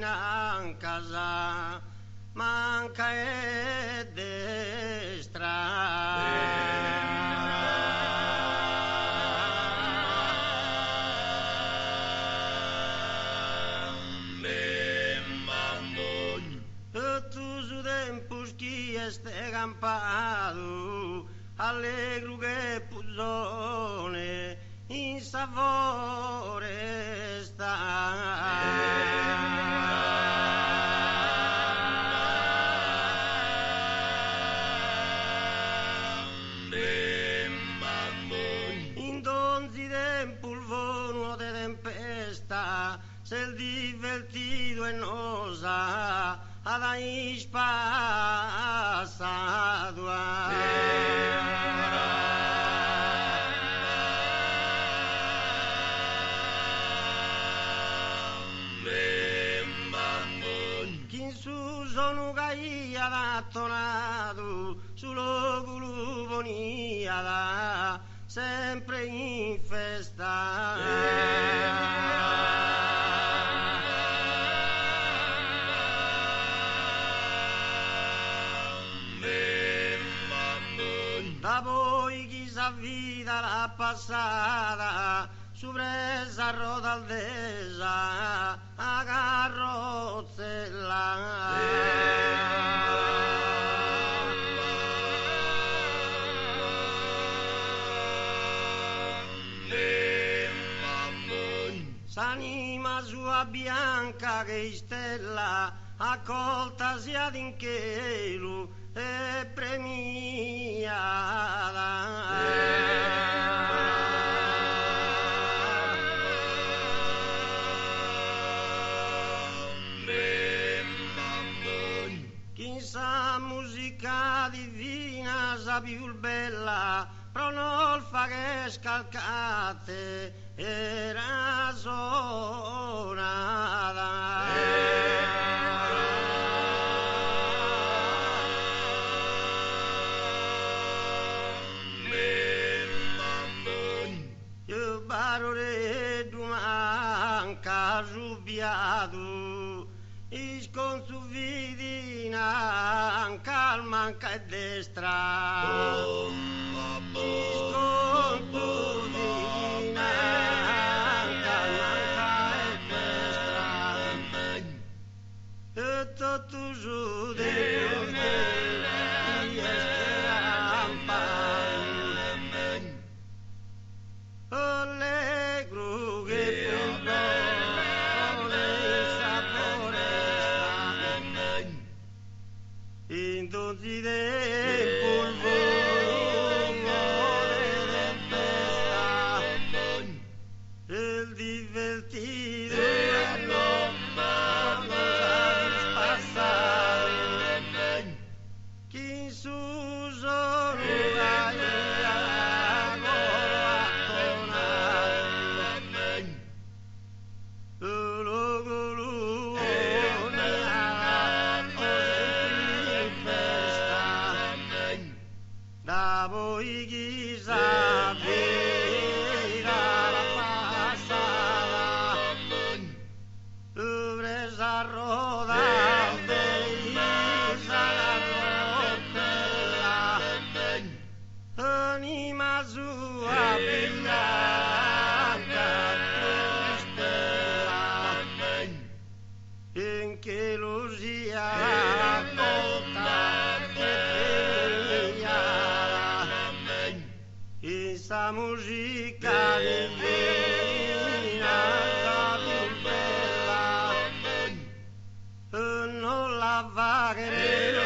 cucina in casa, manca e destra. Tu su tempus chi este campado, allegro che puzzone in savore in donzi tempul vono de tempesta, se il divertido e nosa ad ispassadua. Chi su sono caia da tonato, su loculo poniada, sempre in festa. Da poi chi s'avvida la passata, su presa roda aldesa, a carrozzella. S'anima sua bianca che stella, accolta sia d'inchelu e premiata. Chi sa musica divina sa più bella, pronolfa che scalcate era sonata. Io barore manca subbiato, isconsu vidina calma anche a destra. Isconsu vidina calma anche a destra. E tutto giù dentro allegro che intonzi del polvone de festa, il divertito e non passare, chi su sono da voi chi s'avvida la passata, presa roda aldesa la rottella, anima sua bianca tristella, in che lo sia raccolta questa musica divina la più bella, non la va a querer